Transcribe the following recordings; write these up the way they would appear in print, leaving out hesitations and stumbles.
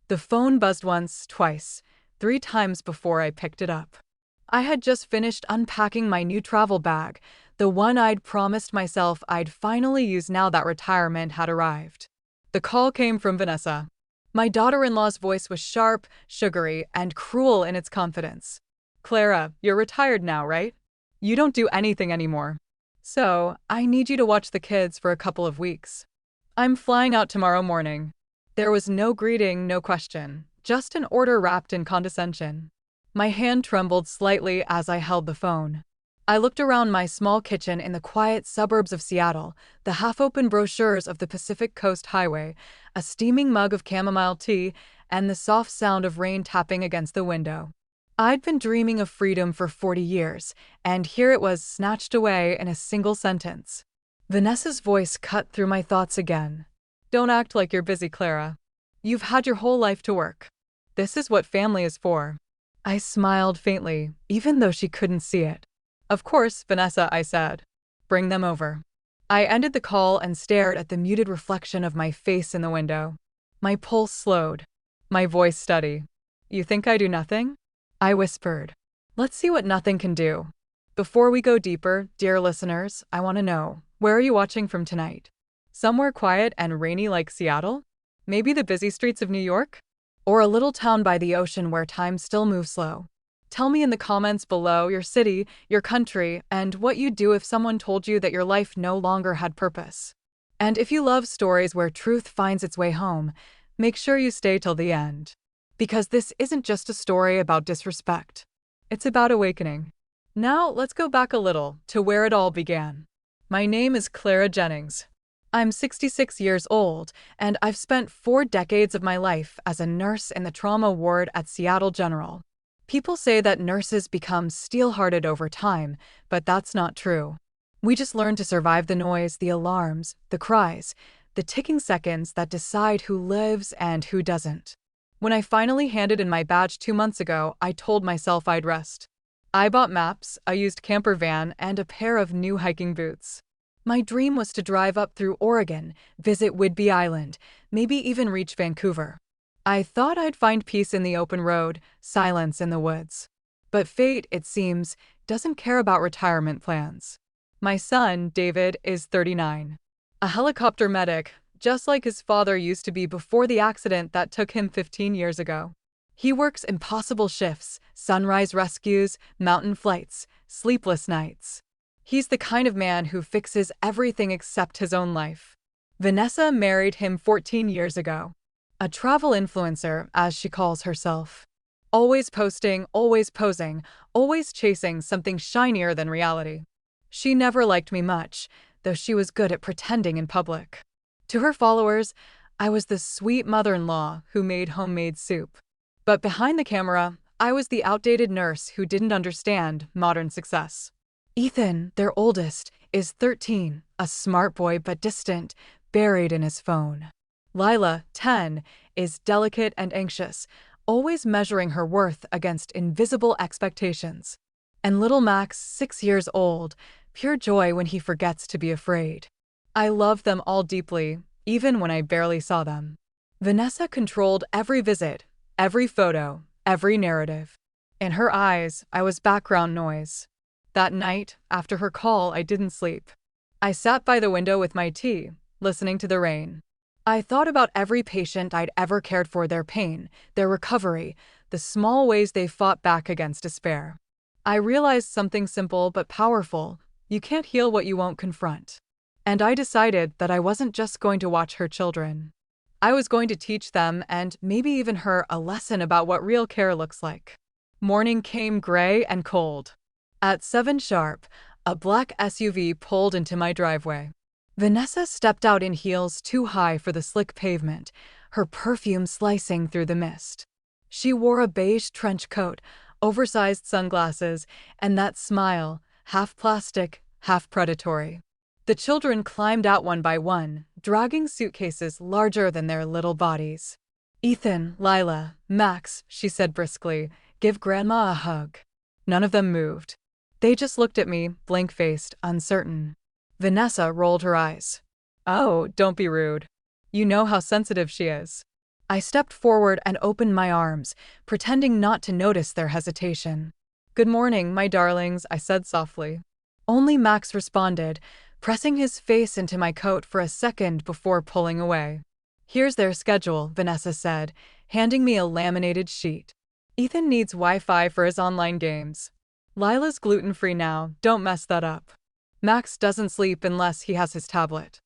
The phone buzzed once, twice, 3 times before I picked it up. I had just finished unpacking my new travel bag, the one I'd promised myself I'd finally use now that retirement had arrived. The call came from Vanessa. My daughter-in-law's voice was sharp, sugary, and cruel in its confidence. "Clara, you're retired now, right? You don't do anything anymore. So, I need you to watch the kids for a couple of weeks. I'm flying out tomorrow morning." There was no greeting, no question, just an order wrapped in condescension. My hand trembled slightly as I held the phone. I looked around my small kitchen in the quiet suburbs of Seattle, the half-open brochures of the Pacific Coast Highway, a steaming mug of chamomile tea, and the soft sound of rain tapping against the window. I'd been dreaming of freedom for 40 years, and here it was snatched away in a single sentence. Vanessa's voice cut through my thoughts again. "Don't act like you're busy, Clara. You've had your whole life to work. This is what family is for." I smiled faintly, even though she couldn't see it. "Of course, Vanessa," I said. "Bring them over." I ended the call and stared at the muted reflection of my face in the window. My pulse slowed. My voice steady. "You think I do nothing?" I whispered. "Let's see what nothing can do." Before we go deeper, dear listeners, I want to know, where are you watching from tonight? Somewhere quiet and rainy like Seattle? Maybe the busy streets of New York? Or a little town by the ocean where time still moves slow? Tell me in the comments below your city, your country, and what you'd do if someone told you that your life no longer had purpose. And if you love stories where truth finds its way home, make sure you stay till the end. Because this isn't just a story about disrespect. It's about awakening. Now, let's go back a little to where it all began. My name is Clara Jennings. I'm 66 years old, and I've spent 4 decades of my life as a nurse in the trauma ward at Seattle General. People say that nurses become steel-hearted over time, but that's not true. We just learn to survive the noise, the alarms, the cries, the ticking seconds that decide who lives and who doesn't. When I finally handed in my badge 2 months ago, I told myself I'd rest. I bought maps, a used camper van, and a pair of new hiking boots. My dream was to drive up through Oregon, visit Whidbey Island, maybe even reach Vancouver. I thought I'd find peace in the open road, silence in the woods. But fate, it seems, doesn't care about retirement plans. My son, David, is 39. A helicopter medic, just like his father used to be before the accident that took him 15 years ago. He works impossible shifts, sunrise rescues, mountain flights, sleepless nights. He's the kind of man who fixes everything except his own life. Vanessa married him 14 years ago. A travel influencer, as she calls herself. Always posting, always posing, always chasing something shinier than reality. She never liked me much, though she was good at pretending in public. To her followers, I was the sweet mother-in-law who made homemade soup. But behind the camera, I was the outdated nurse who didn't understand modern success. Ethan, their oldest, is 13, a smart boy but distant, buried in his phone. Lila, 10, is delicate and anxious, always measuring her worth against invisible expectations. And little Max, 6 years old, pure joy when he forgets to be afraid. I loved them all deeply, even when I barely saw them. Vanessa controlled every visit, every photo, every narrative. In her eyes, I was background noise. That night, after her call, I didn't sleep. I sat by the window with my tea, listening to the rain. I thought about every patient I'd ever cared for, their pain, their recovery, the small ways they fought back against despair. I realized something simple but powerful: you can't heal what you won't confront. And I decided that I wasn't just going to watch her children. I was going to teach them, and maybe even her, a lesson about what real care looks like. Morning came gray and cold. At 7 sharp, a black SUV pulled into my driveway. Vanessa stepped out in heels too high for the slick pavement, her perfume slicing through the mist. She wore a beige trench coat, oversized sunglasses, and that smile, half plastic, half predatory. The children climbed out one by one, dragging suitcases larger than their little bodies. "Ethan, Lila, Max," she said briskly, "give Grandma a hug." None of them moved. They just looked at me, blank-faced, uncertain. Vanessa rolled her eyes. "Oh, don't be rude. You know how sensitive she is." I stepped forward and opened my arms, pretending not to notice their hesitation. "Good morning, my darlings," I said softly. Only Max responded, pressing his face into my coat for a second before pulling away. "Here's their schedule," Vanessa said, handing me a laminated sheet. "Ethan needs Wi-Fi for his online games. Lila's gluten-free now, don't mess that up. Max doesn't sleep unless he has his tablet.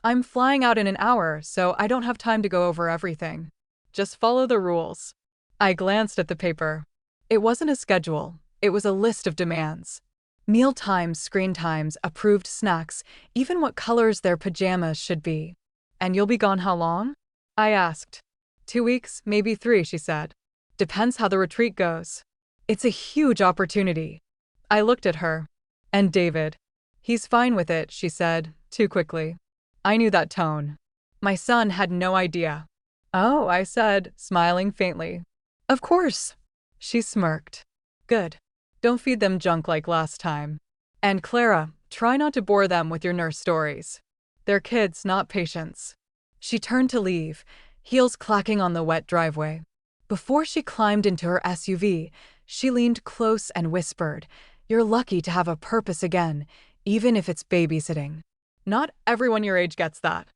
I'm flying out in an hour, so I don't have time to go over everything. Just follow the rules." I glanced at the paper. It wasn't a schedule, it was a list of demands. Meal times, screen times, approved snacks, even what colors their pajamas should be. "And you'll be gone how long?" I asked. 2 weeks, maybe 3, she said. "Depends how the retreat goes." "It's a huge opportunity." I looked at her. "And David?" "He's fine with it," she said, too quickly. I knew that tone. My son had no idea. "Oh," I said, smiling faintly. "Of course." She smirked. "Good. Don't feed them junk like last time. And Clara, try not to bore them with your nurse stories. They're kids, not patients." She turned to leave, heels clacking on the wet driveway. Before she climbed into her SUV, she leaned close and whispered, "You're lucky to have a purpose again, even if it's babysitting. Not everyone your age gets that."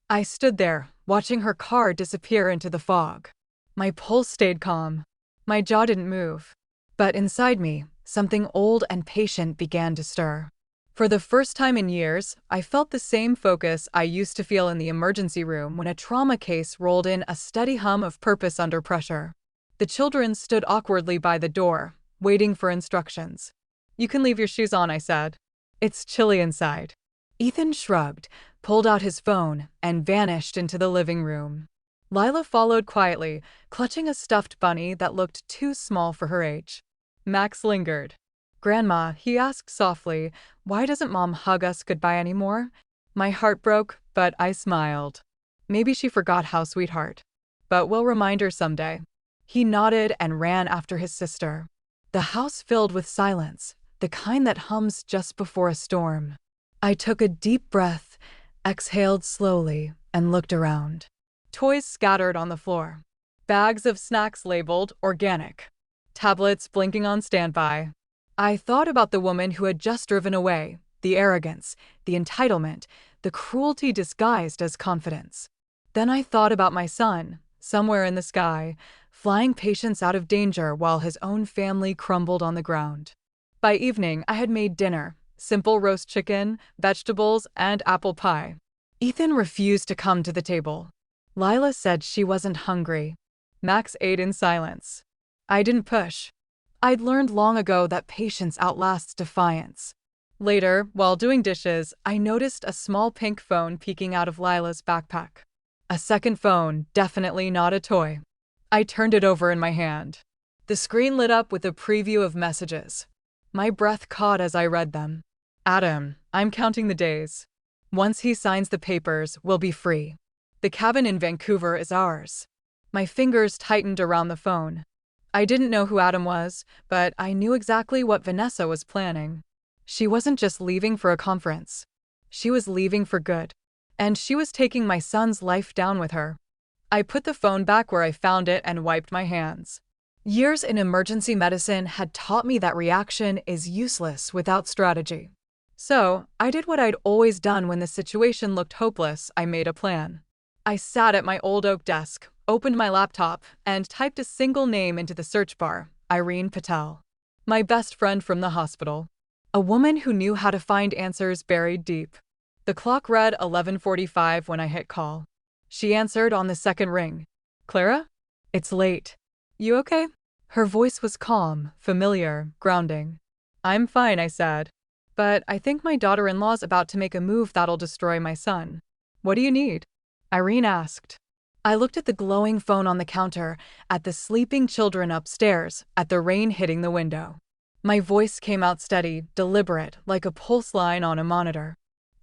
I stood there, watching her car disappear into the fog. My pulse stayed calm. My jaw didn't move. But inside me, something old and patient began to stir. For the first time in years, I felt the same focus I used to feel in the emergency room when a trauma case rolled in, a steady hum of purpose under pressure. The children stood awkwardly by the door, waiting for instructions. "You can leave your shoes on," I said. "It's chilly inside." Ethan shrugged, pulled out his phone, and vanished into the living room. Lila followed quietly, clutching a stuffed bunny that looked too small for her age. Max lingered. "Grandma," he asked softly, "why doesn't Mom hug us goodbye anymore?" My heart broke, but I smiled. Maybe she forgot how, sweetheart. But we'll remind her someday. He nodded and ran after his sister. The house filled with silence, the kind that hums just before a storm. I took a deep breath, exhaled slowly, and looked around. Toys scattered on the floor. Bags of snacks labeled organic. Tablets blinking on standby. I thought about the woman who had just driven away, the arrogance, the entitlement, the cruelty disguised as confidence. Then I thought about my son, somewhere in the sky, flying patients out of danger while his own family crumbled on the ground. By evening, I had made dinner. Simple roast chicken, vegetables, and apple pie. Ethan refused to come to the table. Lila said she wasn't hungry. Max ate in silence. I didn't push. I'd learned long ago that patience outlasts defiance. Later, while doing dishes, I noticed a small pink phone peeking out of Lila's backpack. A second phone, definitely not a toy. I turned it over in my hand. The screen lit up with a preview of messages. My breath caught as I read them. "Adam, I'm counting the days. Once he signs the papers, we'll be free. The cabin in Vancouver is ours." My fingers tightened around the phone. I didn't know who Adam was, but I knew exactly what Vanessa was planning. She wasn't just leaving for a conference. She was leaving for good. And she was taking my son's life down with her. I put the phone back where I found it and wiped my hands. Years in emergency medicine had taught me that reaction is useless without strategy. So, I did what I'd always done when the situation looked hopeless. I made a plan. I sat at my old oak desk, opened my laptop, and typed a single name into the search bar: Irene Patel. My best friend from the hospital. A woman who knew how to find answers buried deep. The clock read 11:45 when I hit call. She answered on the second ring. "Clara? It's late. You okay?" Her voice was calm, familiar, grounding. "I'm fine," I said. "But I think my daughter-in-law's about to make a move that'll destroy my son. What do you need?" Irene asked. I looked at the glowing phone on the counter, at the sleeping children upstairs, at the rain hitting the window. My voice came out steady, deliberate, like a pulse line on a monitor.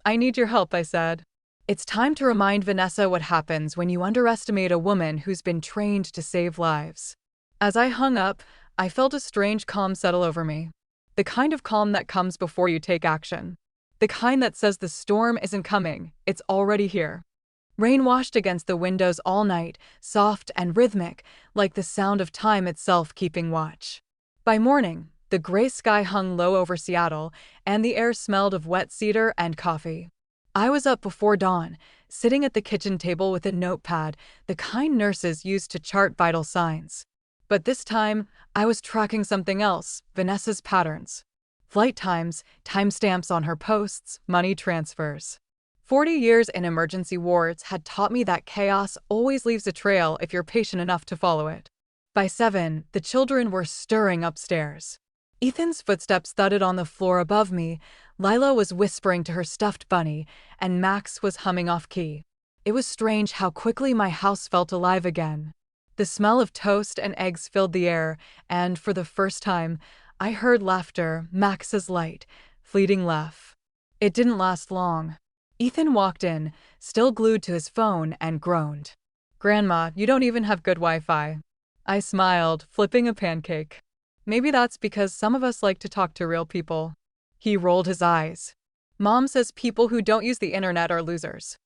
"I need your help," I said. "It's time to remind Vanessa what happens when you underestimate a woman who's been trained to save lives." As I hung up, I felt a strange calm settle over me. The kind of calm that comes before you take action. The kind that says the storm isn't coming, it's already here. Rain washed against the windows all night, soft and rhythmic, like the sound of time itself keeping watch. By morning, the gray sky hung low over Seattle, and the air smelled of wet cedar and coffee. I was up before dawn, sitting at the kitchen table with a notepad, the kind nurses used to chart vital signs. But this time, I was tracking something else, Vanessa's patterns. Flight times, timestamps on her posts, money transfers. 40 years in emergency wards had taught me that chaos always leaves a trail if you're patient enough to follow it. By 7, the children were stirring upstairs. Ethan's footsteps thudded on the floor above me, Lila was whispering to her stuffed bunny, and Max was humming off-key. It was strange how quickly my house felt alive again. The smell of toast and eggs filled the air, and for the first time, I heard laughter, Max's light, fleeting laugh. It didn't last long. Ethan walked in, still glued to his phone, and groaned. "Grandma, you don't even have good Wi-Fi." I smiled, flipping a pancake. "Maybe that's because some of us like to talk to real people." He rolled his eyes. "Mom says people who don't use the internet are losers."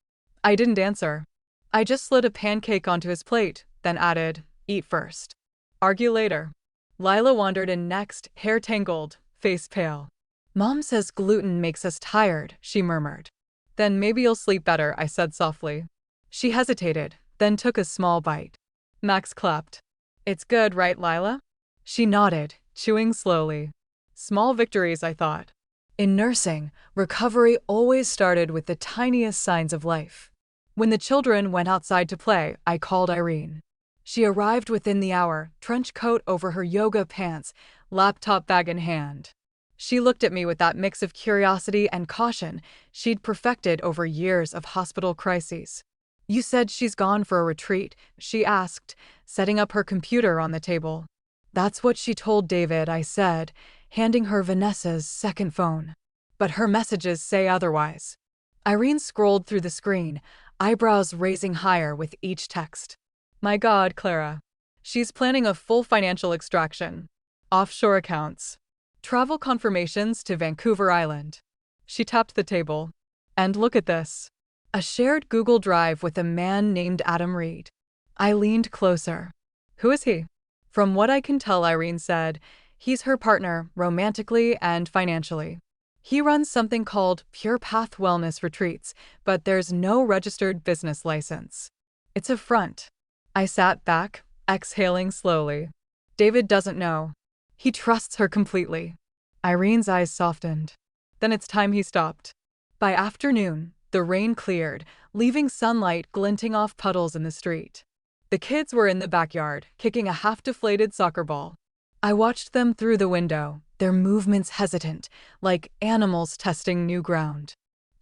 I didn't answer. I just slid a pancake onto his plate, then added, "Eat first. Argue later." Lila wandered in next, hair tangled, face pale. "Mom says gluten makes us tired," she murmured. "Then maybe you'll sleep better," I said softly. She hesitated, then took a small bite. Max clapped. "It's good, right, Lila?" She nodded, chewing slowly. Small victories, I thought. In nursing, recovery always started with the tiniest signs of life. When the children went outside to play, I called Irene. She arrived within the hour, trench coat over her yoga pants, laptop bag in hand. She looked at me with that mix of curiosity and caution she'd perfected over years of hospital crises. "You said she's gone for a retreat," she asked, setting up her computer on the table. "That's what she told David," I said, handing her Vanessa's second phone. "But her messages say otherwise." Irene scrolled through the screen, eyebrows raising higher with each text. "My God, Clara. She's planning a full financial extraction. Offshore accounts. Travel confirmations to Vancouver Island." She tapped the table. "And look at this. A shared Google Drive with a man named Adam Reed." I leaned closer. "Who is he?" "From what I can tell," Irene said, "he's her partner, romantically and financially. He runs something called Pure Path Wellness Retreats, but there's no registered business license. It's a front." I sat back, exhaling slowly. "David doesn't know. He trusts her completely." Irene's eyes softened. "Then it's time he stopped." By afternoon, the rain cleared, leaving sunlight glinting off puddles in the street. The kids were in the backyard, kicking a half-deflated soccer ball. I watched them through the window, their movements hesitant, like animals testing new ground.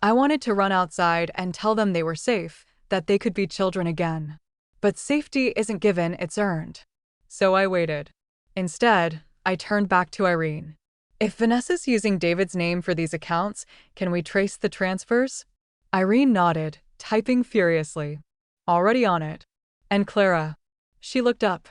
I wanted to run outside and tell them they were safe, that they could be children again. But safety isn't given, it's earned. So I waited. Instead, I turned back to Irene. "If Vanessa's using David's name for these accounts, can we trace the transfers?" Irene nodded, typing furiously. "Already on it." "And Clara?" She looked up.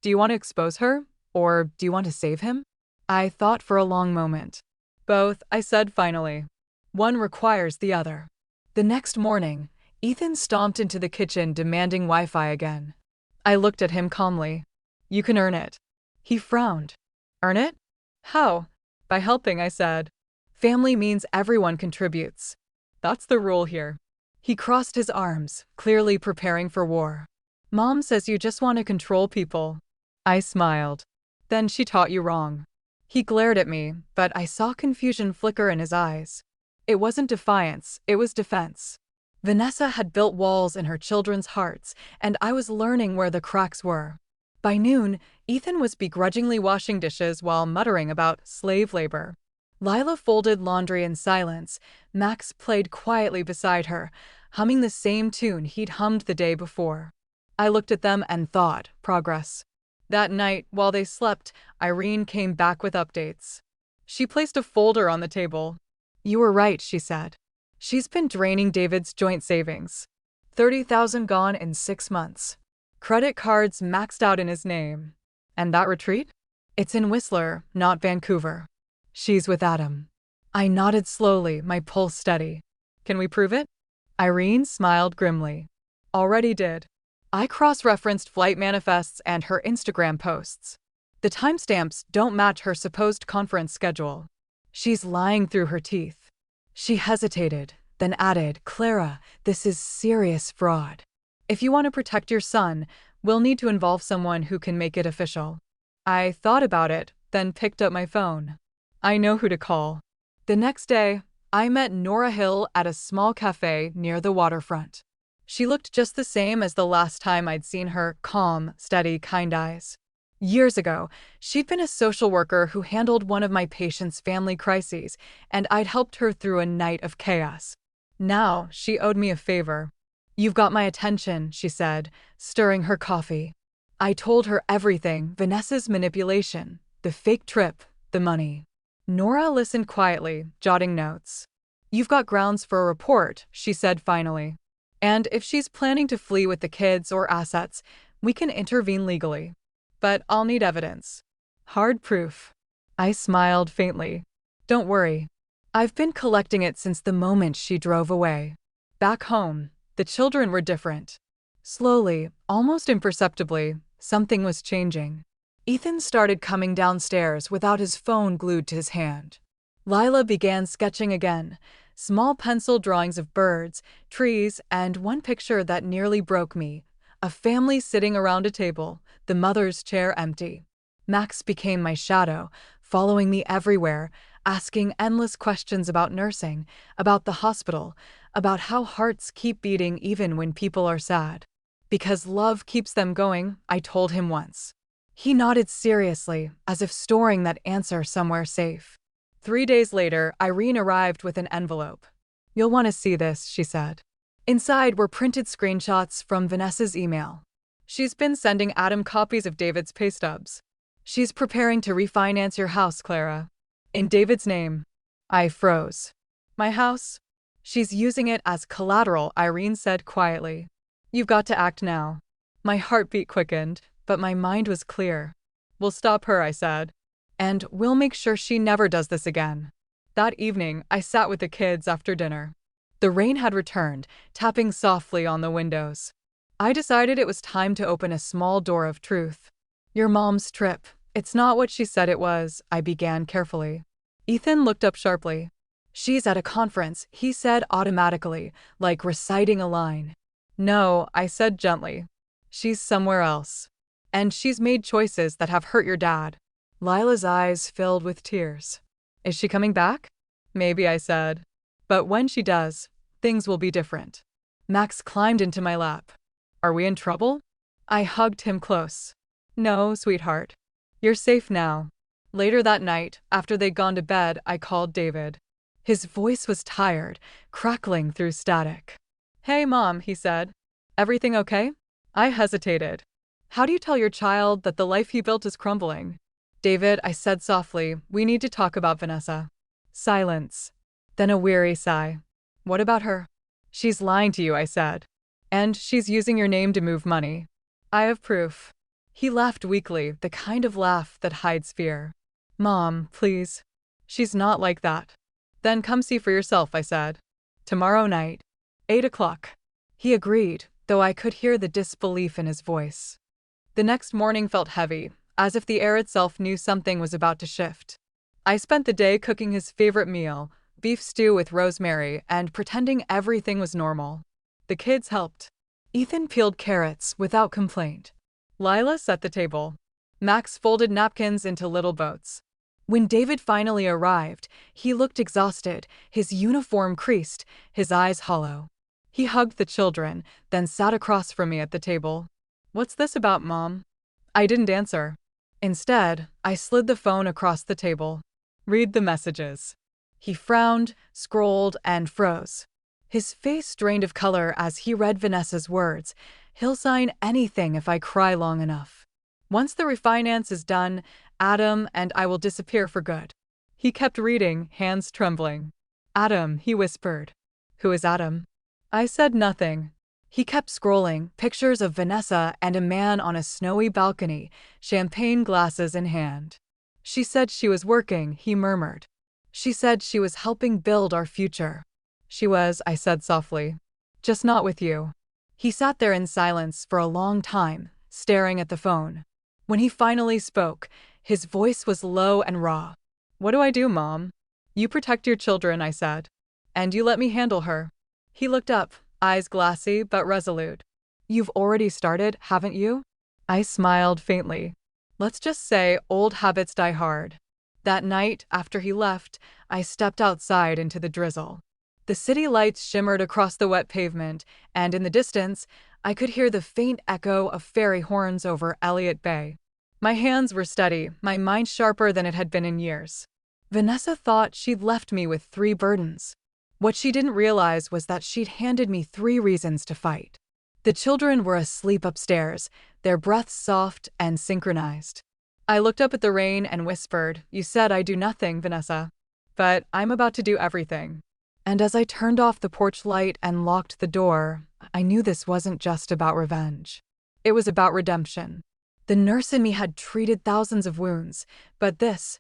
"Do you want to expose her? Or do you want to save him?" I thought for a long moment. "Both," I said finally. "One requires the other." The next morning, Ethan stomped into the kitchen demanding Wi-Fi again. I looked at him calmly. "You can earn it." He frowned. "Earn it? How?" "By helping," I said. "Family means everyone contributes. That's the rule here." He crossed his arms, clearly preparing for war. "Mom says you just want to control people." I smiled. "Then she taught you wrong." He glared at me, but I saw confusion flicker in his eyes. It wasn't defiance, it was defense. Vanessa had built walls in her children's hearts, and I was learning where the cracks were. By noon, Ethan was begrudgingly washing dishes while muttering about slave labor. Lila folded laundry in silence. Max played quietly beside her, humming the same tune he'd hummed the day before. I looked at them and thought, progress. That night, while they slept, Irene came back with updates. She placed a folder on the table. "You were right," she said. "She's been draining David's joint savings. 30,000 gone in 6 months. Credit cards maxed out in his name. And that retreat? It's in Whistler, not Vancouver. She's with Adam." I nodded slowly, my pulse steady. "Can we prove it?" Irene smiled grimly. Already did. I cross-referenced flight manifests and her Instagram posts. The timestamps don't match her supposed conference schedule. She's lying through her teeth. She hesitated, then added, Clara, this is serious fraud. If you want to protect your son, we'll need to involve someone who can make it official. I thought about it, then picked up my phone. I know who to call. The next day, I met Nora Hill at a small cafe near the waterfront. She looked just the same as the last time I'd seen her, calm, steady, kind eyes. Years ago, she'd been a social worker who handled one of my patients' family crises, and I'd helped her through a night of chaos. Now, she owed me a favor. You've got my attention, she said, stirring her coffee. I told her everything, Vanessa's manipulation, the fake trip, the money. Nora listened quietly, jotting notes. You've got grounds for a report, she said finally. And if she's planning to flee with the kids or assets, we can intervene legally. But I'll need evidence. Hard proof. I smiled faintly. Don't worry. I've been collecting it since the moment she drove away. Back home, the children were different. Slowly, almost imperceptibly, something was changing. Ethan started coming downstairs without his phone glued to his hand. Lila began sketching again, small pencil drawings of birds, trees, and one picture that nearly broke me. A family sitting around a table, the mother's chair empty. Max became my shadow, following me everywhere, asking endless questions about nursing, about the hospital, about how hearts keep beating even when people are sad. Because love keeps them going, I told him once. He nodded seriously, as if storing that answer somewhere safe. 3 days later, Irene arrived with an envelope. You'll want to see this, she said. Inside were printed screenshots from Vanessa's email. She's been sending Adam copies of David's pay stubs. She's preparing to refinance your house, Clara. In David's name. I froze. My house? She's using it as collateral, Irene said quietly. You've got to act now. My heartbeat quickened, but my mind was clear. We'll stop her, I said. And we'll make sure she never does this again. That evening, I sat with the kids after dinner. The rain had returned, tapping softly on the windows. I decided it was time to open a small door of truth. Your mom's trip. It's not what she said it was, I began carefully. Ethan looked up sharply. She's at a conference, he said automatically, like reciting a line. No, I said gently. She's somewhere else. And she's made choices that have hurt your dad. Lila's eyes filled with tears. Is she coming back? Maybe, I said. But when she does, things will be different. Max climbed into my lap. Are we in trouble? I hugged him close. No, sweetheart. You're safe now. Later that night, after they'd gone to bed, I called David. His voice was tired, crackling through static. Hey, Mom, he said. Everything okay? I hesitated. How do you tell your child that the life he built is crumbling? David, I said softly, we need to talk about Vanessa. Silence. Then a weary sigh. What about her? She's lying to you, I said. And she's using your name to move money. I have proof. He laughed weakly, the kind of laugh that hides fear. Mom, please. She's not like that. Then come see for yourself, I said. Tomorrow night. 8 o'clock. He agreed, though I could hear the disbelief in his voice. The next morning felt heavy, as if the air itself knew something was about to shift. I spent the day cooking his favorite meal, beef stew with rosemary, and pretending everything was normal. The kids helped. Ethan peeled carrots without complaint. Lila set the table. Max folded napkins into little boats. When David finally arrived, he looked exhausted, his uniform creased, his eyes hollow. He hugged the children, then sat across from me at the table. What's this about, Mom? I didn't answer. Instead, I slid the phone across the table. Read the messages. He frowned, scrolled, and froze. His face drained of color as he read Vanessa's words. He'll sign anything if I cry long enough. Once the refinance is done, Adam and I will disappear for good. He kept reading, hands trembling. Adam, he whispered. Who is Adam? I said nothing. He kept scrolling, pictures of Vanessa and a man on a snowy balcony, champagne glasses in hand. She said she was working, he murmured. She said she was helping build our future. She was, I said softly. Just not with you. He sat there in silence for a long time, staring at the phone. When he finally spoke, his voice was low and raw. "What do I do, Mom?" "You protect your children," I said. "And you let me handle her." He looked up, eyes glassy but resolute. "You've already started, haven't you?" I smiled faintly. Let's just say old habits die hard. That night, after he left, I stepped outside into the drizzle. The city lights shimmered across the wet pavement, and in the distance, I could hear the faint echo of ferry horns over Elliott Bay. My hands were steady, my mind sharper than it had been in years. Vanessa thought she'd left me with 3 burdens. What she didn't realize was that she'd handed me 3 reasons to fight. The children were asleep upstairs, their breaths soft and synchronized. I looked up at the rain and whispered, "You said I'd do nothing, Vanessa. But I'm about to do everything." And as I turned off the porch light and locked the door, I knew this wasn't just about revenge. It was about redemption. The nurse in me had treated thousands of wounds, but this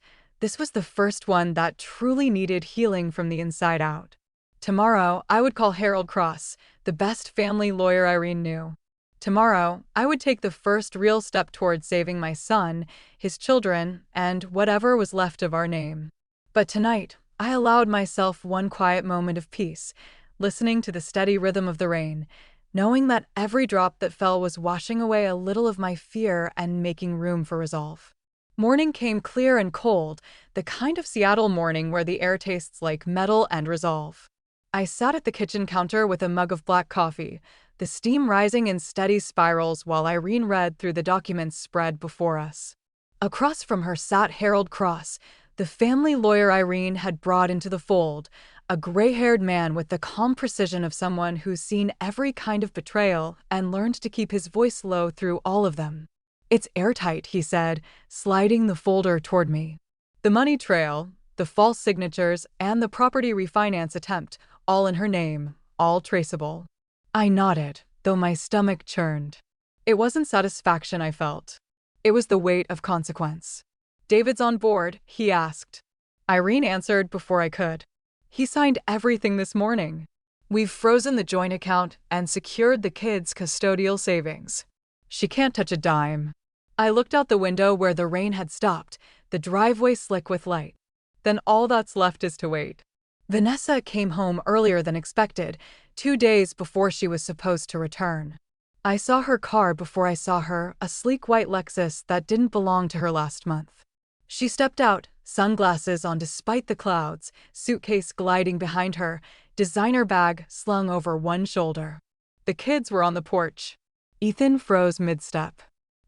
was the first one that truly needed healing from the inside out. Tomorrow, I would call Harold Cross, the best family lawyer Irene knew. Tomorrow, I would take the first real step toward saving my son, his children, and whatever was left of our name. But tonight, I allowed myself one quiet moment of peace, listening to the steady rhythm of the rain, knowing that every drop that fell was washing away a little of my fear and making room for resolve. Morning came clear and cold, the kind of Seattle morning where the air tastes like metal and resolve. I sat at the kitchen counter with a mug of black coffee, the steam rising in steady spirals while Irene read through the documents spread before us. Across from her sat Harold Cross, the family lawyer Irene had brought into the fold, a gray-haired man with the calm precision of someone who's seen every kind of betrayal and learned to keep his voice low through all of them. "It's airtight," he said, sliding the folder toward me. "The money trail, the false signatures, and the property refinance attempt, all in her name, all traceable." I nodded, though my stomach churned. It wasn't satisfaction I felt. It was the weight of consequence. "David's on board?" he asked. Irene answered before I could. "He signed everything this morning. We've frozen the joint account and secured the kids' custodial savings. She can't touch a dime." I looked out the window where the rain had stopped, the driveway slick with light. "Then all that's left is to wait." Vanessa came home earlier than expected, 2 days before she was supposed to return. I saw her car before I saw her, a sleek white Lexus that didn't belong to her last month. She stepped out, sunglasses on despite the clouds, suitcase gliding behind her, designer bag slung over one shoulder. The kids were on the porch. Ethan froze mid-step.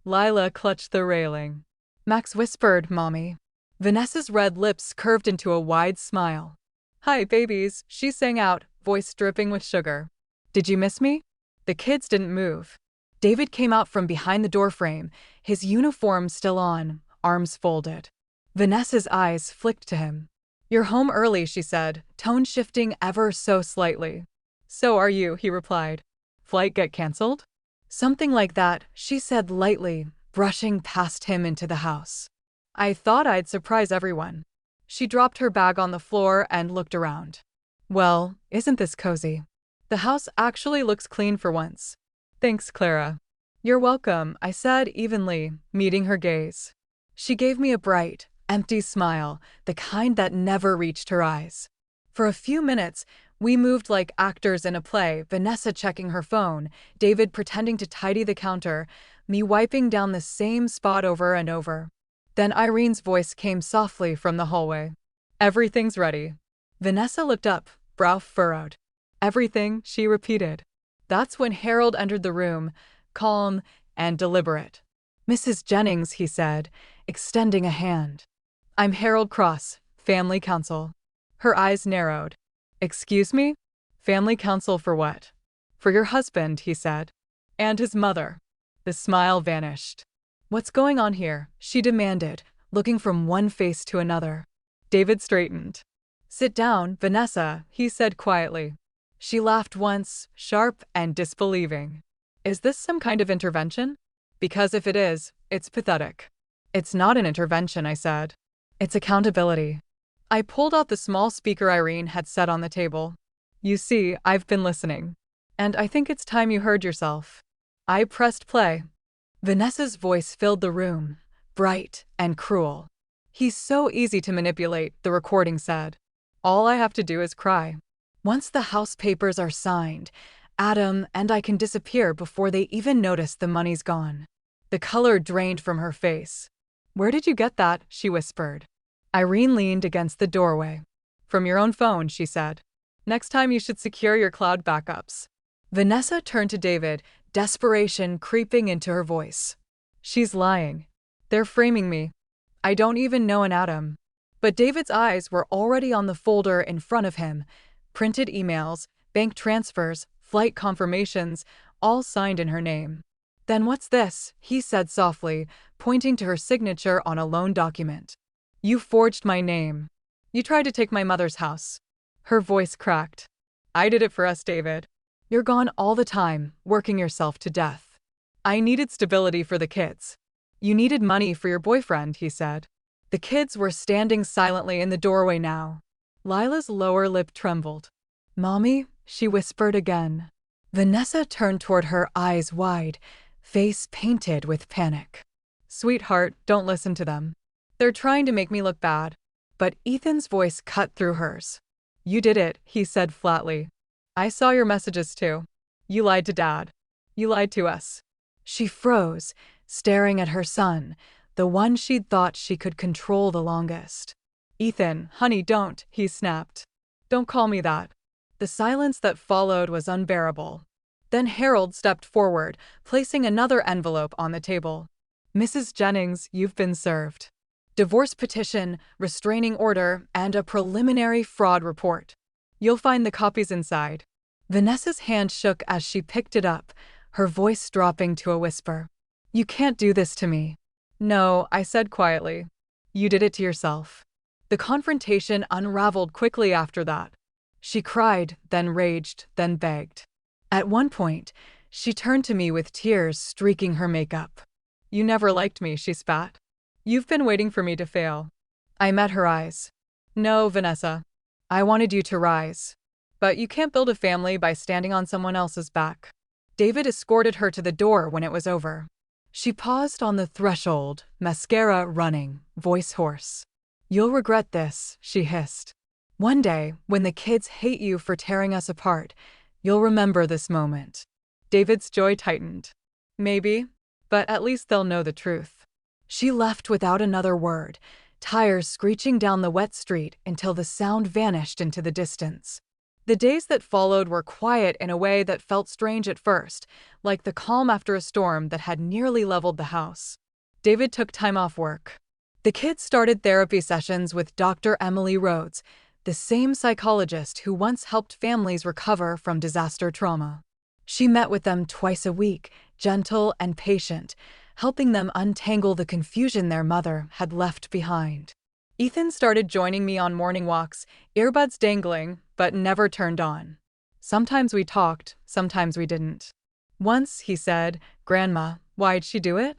Lila clutched the railing. Max whispered, "Mommy." Vanessa's red lips curved into a wide smile. "Hi, babies," she sang out, voice dripping with sugar. "Did you miss me?" The kids didn't move. David came out from behind the doorframe, his uniform still on, arms folded. Vanessa's eyes flicked to him. "You're home early," she said, tone shifting ever so slightly. "So are you," he replied. "Flight get cancelled?" Something like that, she said lightly, brushing past him into the house. "I thought I'd surprise everyone." She dropped her bag on the floor and looked around. "Well, isn't this cozy? The house actually looks clean for once." "Thanks, Clara." "You're welcome," I said evenly, meeting her gaze. She gave me a bright, empty smile, the kind that never reached her eyes. For a few minutes, we moved like actors in a play, Vanessa checking her phone, David pretending to tidy the counter, me wiping down the same spot over and over. Then Irene's voice came softly from the hallway. "Everything's ready." Vanessa looked up, brow furrowed. "Everything," she repeated. That's when Harold entered the room, calm and deliberate. "Mrs. Jennings," he said, extending a hand. "I'm Harold Cross, family counsel." Her eyes narrowed. "Excuse me? Family counsel for what?" "For your husband," he said. "And his mother." The smile vanished. "What's going on here?" she demanded, looking from one face to another. David straightened. "Sit down, Vanessa," he said quietly. She laughed once, sharp and disbelieving. "Is this some kind of intervention? Because if it is, it's pathetic." "It's not an intervention," I said. "It's accountability." I pulled out the small speaker Irene had set on the table. "You see, I've been listening." And I think it's time you heard yourself. I pressed play. Vanessa's voice filled the room, bright and cruel. He's so easy to manipulate, the recording said. All I have to do is cry. Once the house papers are signed, Adam and I can disappear before they even notice the money's gone. The color drained from her face. Where did you get that? She whispered. Irene leaned against the doorway. From your own phone, she said. Next time you should secure your cloud backups. Vanessa turned to David, desperation creeping into her voice. She's lying. They're framing me. I don't even know an Adam. But David's eyes were already on the folder in front of him. Printed emails, bank transfers, flight confirmations, all signed in her name. Then what's this? He said softly, pointing to her signature on a loan document. You forged my name. You tried to take my mother's house. Her voice cracked. I did it for us, David. You're gone all the time, working yourself to death. I needed stability for the kids. You needed money for your boyfriend, he said. The kids were standing silently in the doorway now. Lila's lower lip trembled. Mommy, she whispered again. Vanessa turned toward her, eyes wide, face painted with panic. Sweetheart, don't listen to them. They're trying to make me look bad. But Ethan's voice cut through hers. You did it, he said flatly. I saw your messages too. You lied to Dad. You lied to us. She froze, staring at her son, the one she'd thought she could control the longest. Ethan, honey, don't, he snapped. Don't call me that. The silence that followed was unbearable. Then Harold stepped forward, placing another envelope on the table. Mrs. Jennings, you've been served. Divorce petition, restraining order, and a preliminary fraud report. You'll find the copies inside. Vanessa's hand shook as she picked it up, her voice dropping to a whisper. You can't do this to me. No, I said quietly. You did it to yourself. The confrontation unraveled quickly after that. She cried, then raged, then begged. At one point, she turned to me with tears streaking her makeup. You never liked me, she spat. You've been waiting for me to fail. I met her eyes. No, Vanessa. I wanted you to rise. But you can't build a family by standing on someone else's back. David escorted her to the door when it was over. She paused on the threshold, mascara running, voice hoarse. You'll regret this, she hissed. One day, when the kids hate you for tearing us apart, you'll remember this moment. David's joy tightened. Maybe, but at least they'll know the truth. She left without another word, tires screeching down the wet street until the sound vanished into the distance. The days that followed were quiet in a way that felt strange at first, like the calm after a storm that had nearly leveled the house. David took time off work. The kids started therapy sessions with Dr. Emily Rhodes, the same psychologist who once helped families recover from disaster trauma. She met with them twice a week, gentle and patient, helping them untangle the confusion their mother had left behind. Ethan started joining me on morning walks, earbuds dangling, but never turned on. Sometimes we talked, sometimes we didn't. Once, he said, Grandma, why'd she do it?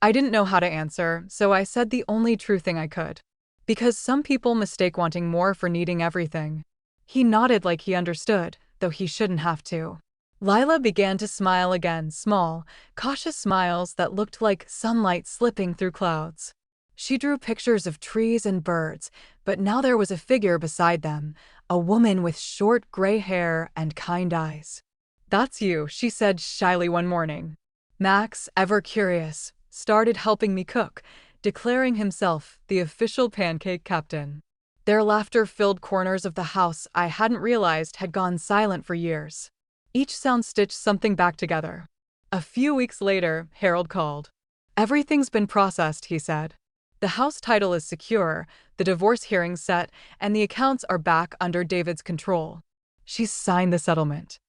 I didn't know how to answer, so I said the only true thing I could. Because some people mistake wanting more for needing everything. He nodded like he understood, though he shouldn't have to. Lila began to smile again, small, cautious smiles that looked like sunlight slipping through clouds. She drew pictures of trees and birds, but now there was a figure beside them, a woman with short gray hair and kind eyes. That's you, she said shyly one morning. Max, ever curious, started helping me cook, declaring himself the official pancake captain. Their laughter filled corners of the house I hadn't realized had gone silent for years. Each sound stitched something back together. A few weeks later, Harold called. Everything's been processed, he said. The house title is secure, the divorce hearing's set, and the accounts are back under David's control. She's signed the settlement.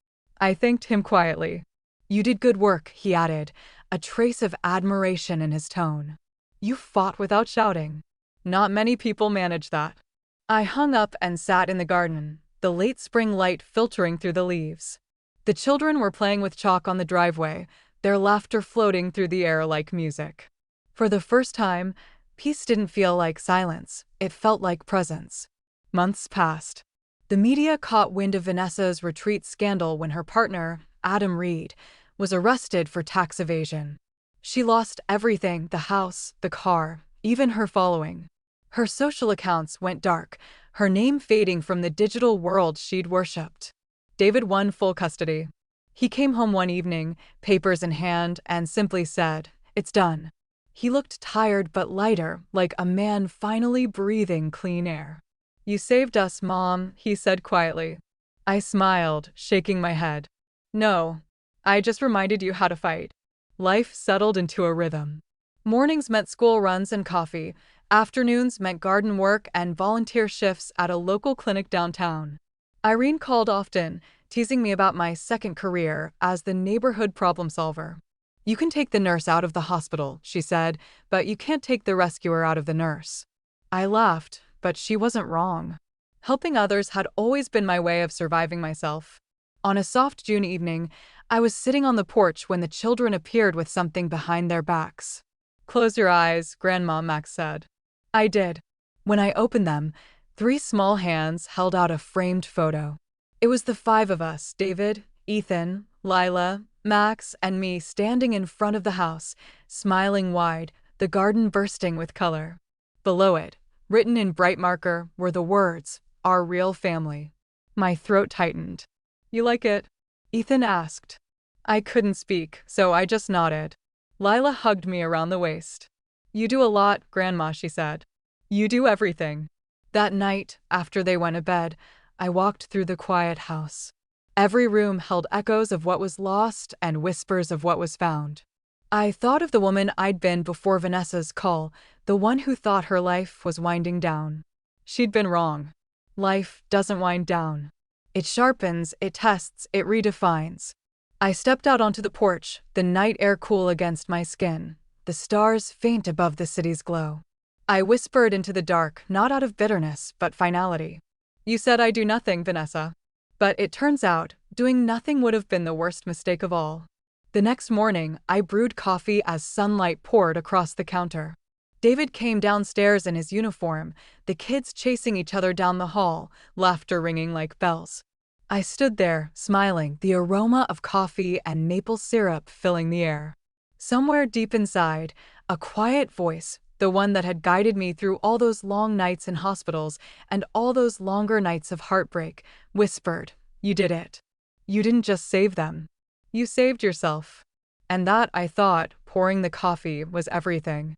I thanked him quietly. You did good work, he added, a trace of admiration in his tone. You fought without shouting. Not many people manage that. I hung up and sat in the garden, the late spring light filtering through the leaves. The children were playing with chalk on the driveway, their laughter floating through the air like music. For the first time, peace didn't feel like silence, it felt like presence. Months passed. The media caught wind of Vanessa's retreat scandal when her partner, Adam Reed, was arrested for tax evasion. She lost everything: the house, the car, even her following. Her social accounts went dark, her name fading from the digital world she'd worshipped. David won full custody. He came home one evening, papers in hand, and simply said, "It's done." He looked tired but lighter, like a man finally breathing clean air. "You saved us, Mom," he said quietly. I smiled, shaking my head. "No, I just reminded you how to fight." Life settled into a rhythm. Mornings meant school runs and coffee. Afternoons meant garden work and volunteer shifts at a local clinic downtown. Irene called often, teasing me about my second career as the neighborhood problem solver. "You can take the nurse out of the hospital," she said, "but you can't take the rescuer out of the nurse." I laughed, but she wasn't wrong. Helping others had always been my way of surviving myself. On a soft June evening, I was sitting on the porch when the children appeared with something behind their backs. "Close your eyes," Grandma Max said. I did. When I opened them, 3 small hands held out a framed photo. It was the 5 of us: David, Ethan, Lila, Max, and me, standing in front of the house, smiling wide, the garden bursting with color. Below it, written in bright marker, were the words, "Our real family." My throat tightened. "You like it?" Ethan asked. I couldn't speak, so I just nodded. Lila hugged me around the waist. "You do a lot, Grandma," she said. "You do everything." That night, after they went to bed, I walked through the quiet house. Every room held echoes of what was lost and whispers of what was found. I thought of the woman I'd been before Vanessa's call, the one who thought her life was winding down. She'd been wrong. Life doesn't wind down. It sharpens, it tests, it redefines. I stepped out onto the porch, the night air cool against my skin, the stars faint above the city's glow. I whispered into the dark, not out of bitterness, but finality. "You said I do nothing, Vanessa." But it turns out, doing nothing would have been the worst mistake of all. The next morning, I brewed coffee as sunlight poured across the counter. David came downstairs in his uniform, the kids chasing each other down the hall, laughter ringing like bells. I stood there, smiling, the aroma of coffee and maple syrup filling the air. Somewhere deep inside, a quiet voice, the one that had guided me through all those long nights in hospitals and all those longer nights of heartbreak, whispered, "You did it. You didn't just save them. You saved yourself." And that, I thought, pouring the coffee, was everything.